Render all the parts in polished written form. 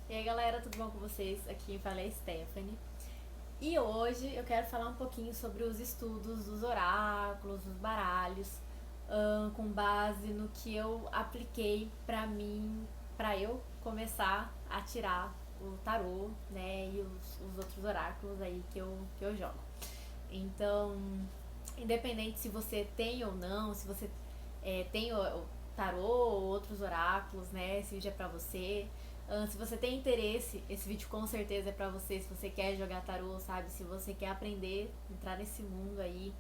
E aí galera, tudo bom com vocês? Aqui quem fala é a Stephanie. E hoje eu quero falar um pouquinho sobre os estudos dos oráculos, dos baralhos, com base no que eu apliquei pra mim, pra eu começar a tirar o tarô, né, e os outros oráculos aí que eu jogo. Então, independente se você tem ou não, se você tem o tarô ou outros oráculos, né? Esse vídeo é pra você. Se você tem interesse, esse vídeo com certeza é pra você. Se você quer jogar tarô, sabe? Se você quer aprender, entrar nesse mundo aí,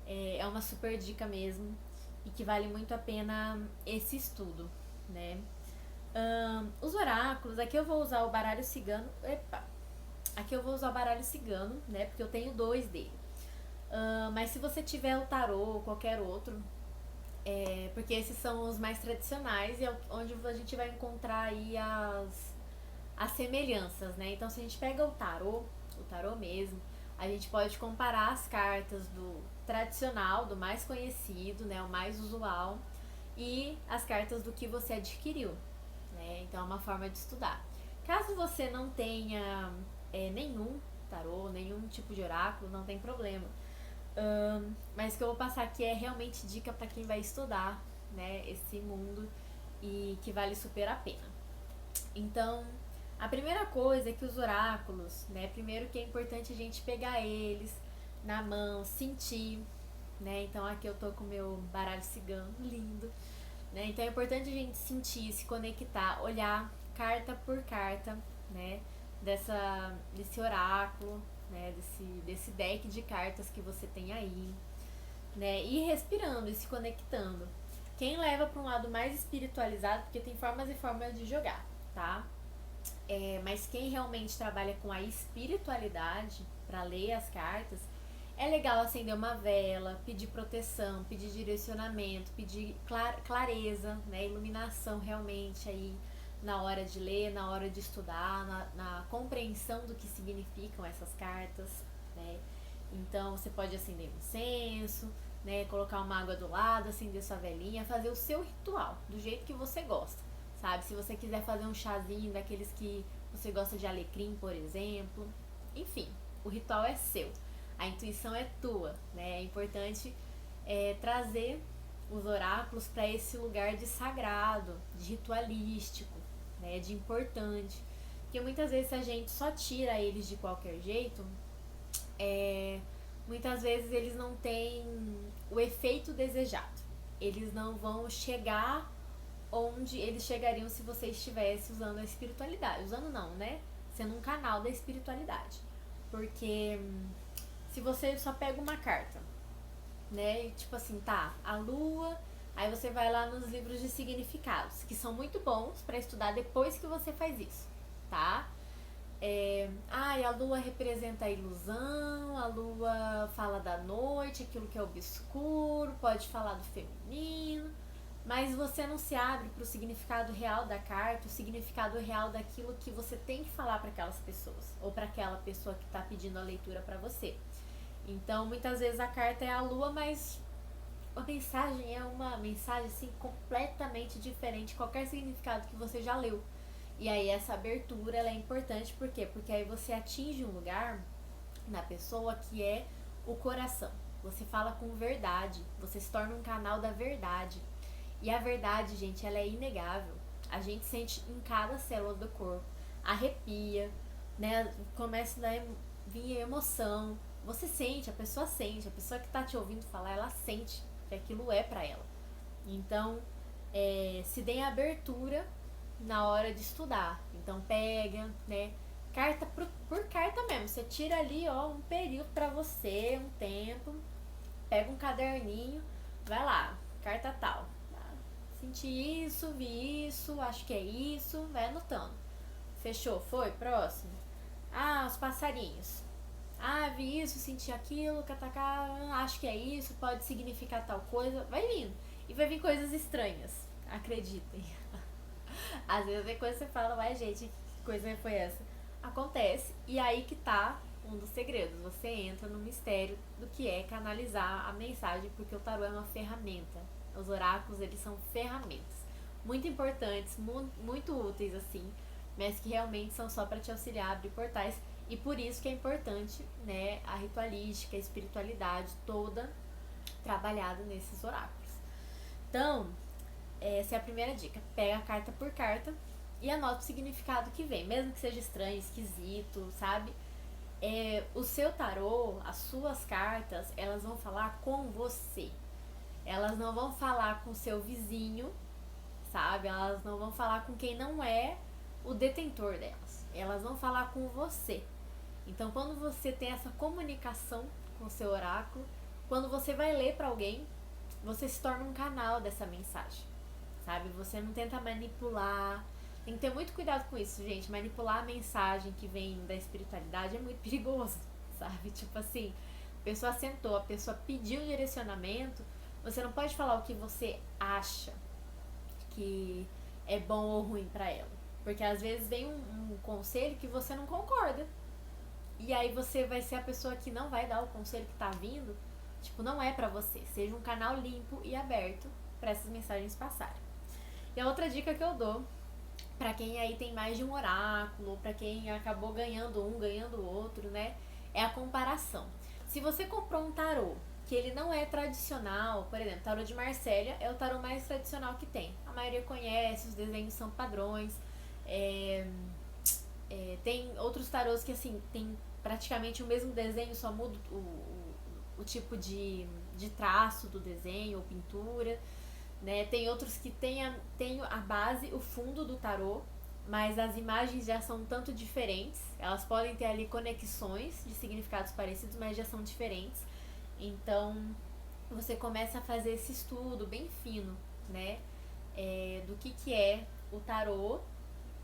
é uma super dica mesmo e que vale muito a pena esse estudo, né? Os oráculos, aqui eu vou usar o baralho cigano. Epa! Aqui eu vou usar o baralho cigano, né? Porque eu tenho dois dele. Mas se você tiver o tarô ou qualquer outro, porque esses são os mais tradicionais e é onde a gente vai encontrar aí as semelhanças, né? Então, se a gente pega o tarô mesmo, a gente pode comparar as cartas do tradicional, do mais conhecido, né? O mais usual, e as cartas do que você adquiriu, né? Então, é uma forma de estudar. Caso você não tenha nenhum tarô, nenhum tipo de oráculo, não tem problema. Mas o que eu vou passar aqui é realmente dica para quem vai estudar, né, esse mundo e que vale super a pena. Então, a primeira coisa é que os oráculos, né, primeiro que é importante a gente pegar eles na mão, sentir, né? Então aqui eu tô com o meu baralho cigano, lindo, né? Então é importante a gente sentir, se conectar, olhar carta por carta, né? Desse oráculo, né? Desse deck de cartas que você tem aí, né? E respirando e se conectando. Quem leva para um lado mais espiritualizado, porque tem formas e formas de jogar, tá? Mas quem realmente trabalha com a espiritualidade para ler as cartas, é legal acender uma vela, pedir proteção, pedir direcionamento, pedir clareza, né, iluminação realmente aí na hora de ler, na hora de estudar, na compreensão do que significam essas cartas, né? Então você pode acender um incenso, né, colocar uma água do lado, acender sua velinha, fazer o seu ritual, do jeito que você gosta, sabe? Se você quiser fazer um chazinho daqueles que você gosta de alecrim, por exemplo, enfim, o ritual é seu, a intuição é tua, né? É importante trazer os oráculos para esse lugar de sagrado, de ritualístico, né? De importante, porque muitas vezes a gente só tira eles de qualquer jeito, é, muitas vezes eles não têm o efeito desejado. Eles não vão chegar onde eles chegariam se você estivesse usando a espiritualidade. Usando não, né? Sendo um canal da espiritualidade. Porque se você só pega uma carta, né? E tipo assim, tá, a lua. Aí você vai lá nos livros de significados, que são muito bons para estudar depois que você faz isso, tá? A lua representa a ilusão, a lua fala da noite, aquilo que é obscuro, pode falar do feminino, mas você não se abre para o significado real da carta, o significado real daquilo que você tem que falar para aquelas pessoas, ou para aquela pessoa que está pedindo a leitura para você. Então, muitas vezes a carta é a lua, mas a mensagem é uma mensagem assim completamente diferente de qualquer significado que você já leu. E aí essa abertura ela é importante, por quê? Porque aí você atinge um lugar na pessoa que é o coração. Você fala com verdade, você se torna um canal da verdade. E a verdade, gente, ela é inegável. A gente sente em cada célula do corpo, arrepia, né? Começa a vir emoção. Você sente, a pessoa que tá te ouvindo falar, ela sente que aquilo é para ela. Então, se dê abertura na hora de estudar. Então pega, né? Carta por carta mesmo. Você tira ali, ó, um período para você, um tempo, pega um caderninho, vai lá, carta tal. Senti isso, vi isso, acho que é isso, vai anotando. Fechou, foi, próximo. Os passarinhos. Vi isso, senti aquilo, catacá, acho que é isso, pode significar tal coisa. Vai vindo. E vai vir coisas estranhas, acreditem. Às vezes é coisa que você fala, vai gente, que coisa foi essa? Acontece, e aí que tá um dos segredos. Você entra no mistério do que é canalizar a mensagem, porque o tarô é uma ferramenta. Os oráculos, eles são ferramentas muito importantes, muito úteis, assim, mas que realmente são só para te auxiliar a abrir portais. E por isso que é importante, né, a ritualística, a espiritualidade toda trabalhada nesses oráculos. Então, essa é a primeira dica. Pega a carta por carta e anota o significado que vem, mesmo que seja estranho, esquisito, sabe? O seu tarô, as suas cartas, elas vão falar com você. Elas não vão falar com o seu vizinho, sabe? Elas não vão falar com quem não é o detentor delas. Elas vão falar com você. Então, quando você tem essa comunicação com o seu oráculo, quando você vai ler para alguém, você se torna um canal dessa mensagem, sabe? Você não tenta manipular. Tem que ter muito cuidado com isso, gente. Manipular a mensagem que vem da espiritualidade é muito perigoso, sabe? Tipo assim, a pessoa sentou, a pessoa pediu um direcionamento, você não pode falar o que você acha que é bom ou ruim para ela. Porque às vezes vem um conselho que você não concorda. E aí você vai ser a pessoa que não vai dar o conselho que tá vindo. Tipo, não é pra você. Seja um canal limpo e aberto para essas mensagens passarem. E a outra dica que eu dou pra quem aí tem mais de um oráculo, pra quem acabou ganhando um, ganhando o outro, né? É a comparação. Se você comprou um tarô que ele não é tradicional, por exemplo, tarô de Marsella é o tarô mais tradicional que tem. A maioria conhece, os desenhos são padrões. Tem outros tarôs que assim tem praticamente o mesmo desenho, só muda o tipo de traço do desenho ou pintura, né? Tem outros que tem a base, o fundo do tarô, mas as imagens já são tanto diferentes. Elas podem ter ali conexões de significados parecidos, mas já são diferentes. Então você começa a fazer esse estudo bem fino, né? Do que é o tarô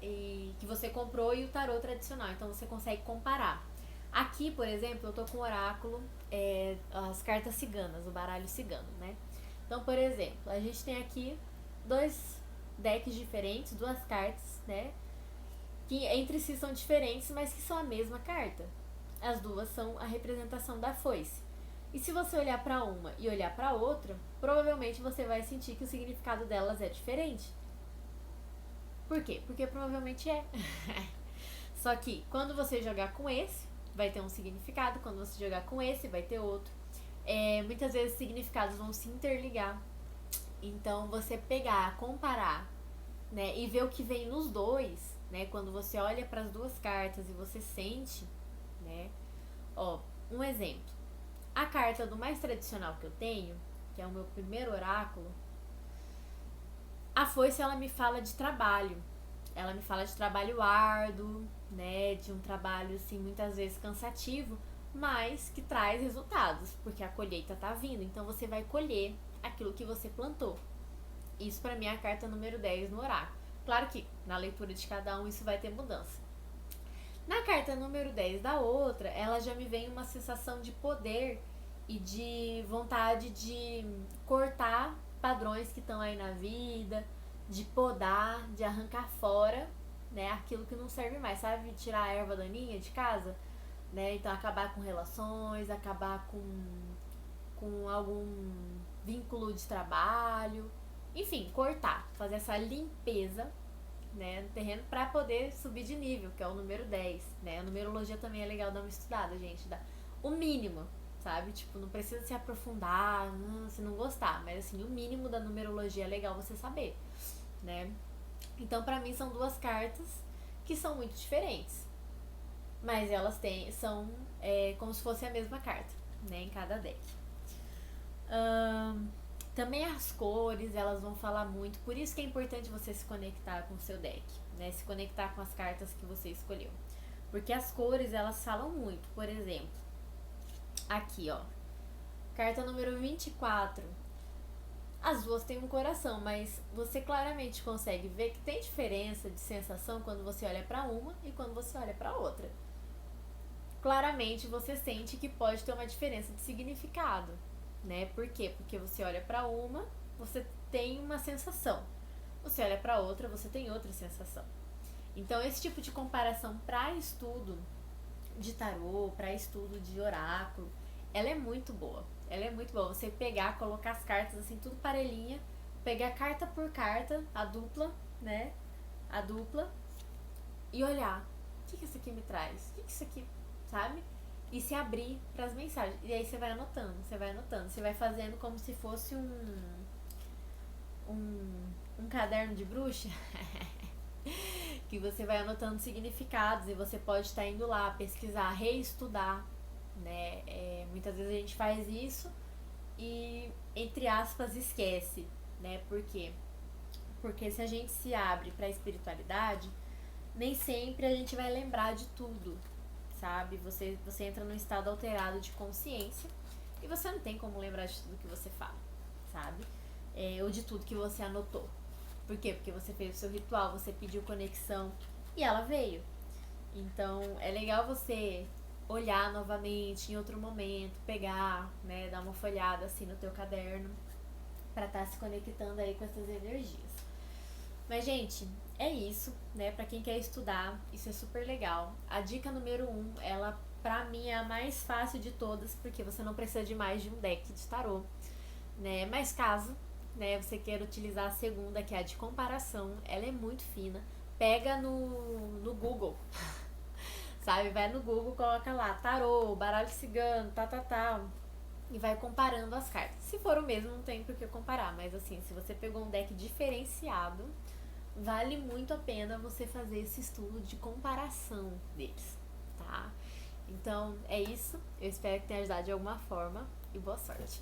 que você comprou e o tarô tradicional. Então você consegue comparar. Aqui, por exemplo, eu tô com o oráculo, as cartas ciganas, o baralho cigano, né? Então, por exemplo, a gente tem aqui dois decks diferentes, duas cartas, né? Que entre si são diferentes, mas que são a mesma carta. As duas são a representação da foice. E se você olhar para uma e olhar para outra, provavelmente você vai sentir que o significado delas é diferente. Por quê? Porque provavelmente é. Só que quando você jogar com esse, vai ter um significado. Quando você jogar com esse, vai ter outro. Muitas vezes os significados vão se interligar. Então você pegar, comparar, né, e ver o que vem nos dois, né? Quando você olha para as duas cartas e você sente, né? Ó, um exemplo. A carta do mais tradicional que eu tenho, que é o meu primeiro oráculo, a foice ela me fala de trabalho. Ela me fala de trabalho árduo, né? De um trabalho, assim, muitas vezes cansativo, mas que traz resultados, porque a colheita tá vindo. Então você vai colher aquilo que você plantou. Isso pra mim é a carta número 10 no oráculo. Claro que na leitura de cada um isso vai ter mudança. Na carta número 10 da outra, ela já me vem uma sensação de poder e de vontade de cortar padrões que estão aí na vida, de podar, de arrancar fora, né, aquilo que não serve mais, sabe? Tirar a erva daninha de casa, né? Então acabar com relações, acabar com algum vínculo de trabalho, enfim, cortar, fazer essa limpeza, né, no terreno para poder subir de nível, que é o número 10, né? A numerologia também é legal dar uma estudada, gente, dá o mínimo, sabe? Tipo, não precisa se aprofundar, se não gostar, mas assim, o mínimo da numerologia é legal você saber, né? Então, pra mim são duas cartas que são muito diferentes, mas elas são como se fosse a mesma carta, né, em cada deck. Também as cores, elas vão falar muito, por isso que é importante você se conectar com o seu deck, né? Se conectar com as cartas que você escolheu. Porque as cores, elas falam muito. Por exemplo, aqui, ó, carta número 24. As duas têm um coração, mas você claramente consegue ver que tem diferença de sensação quando você olha pra uma e quando você olha pra outra. Claramente você sente que pode ter uma diferença de significado, né? Por quê? Porque você olha pra uma, você tem uma sensação. Você olha pra outra, você tem outra sensação. Então, esse tipo de comparação para estudo de tarô, para estudo de oráculo, ela é muito boa. Ela é muito boa. Você pegar, colocar as cartas assim, tudo parelhinha, pegar carta por carta, a dupla, né? A dupla, e olhar, o que isso aqui me traz? O que isso aqui, sabe? E se abrir para as mensagens. E aí você vai anotando, você vai anotando, você vai fazendo como se fosse um caderno de bruxa, que você vai anotando significados e você pode estar indo lá pesquisar, reestudar, né? Muitas vezes a gente faz isso e, entre aspas, esquece, né? Por quê? Porque se a gente se abre para a espiritualidade, nem sempre a gente vai lembrar de tudo, sabe? Você entra num estado alterado de consciência e você não tem como lembrar de tudo que você fala, sabe? Ou de tudo que você anotou. Por quê? Porque você fez o seu ritual, você pediu conexão e ela veio. Então é legal você olhar novamente em outro momento, pegar, né, dar uma folhada assim no teu caderno para estar se conectando aí com essas energias. Mas, gente, é isso, né? Pra quem quer estudar, isso é super legal. A dica número 1, ela pra mim é a mais fácil de todas, porque você não precisa de mais de um deck de tarô, né? Mas caso, né, você queira utilizar a segunda, que é a de comparação, ela é muito fina. Pega no Google, sabe? Vai no Google, coloca lá tarô, baralho cigano, tá, e vai comparando as cartas. Se for o mesmo, não tem por que comparar, mas assim, se você pegou um deck diferenciado, vale muito a pena você fazer esse estudo de comparação deles, tá? Então é isso. Eu espero que tenha ajudado de alguma forma e boa sorte.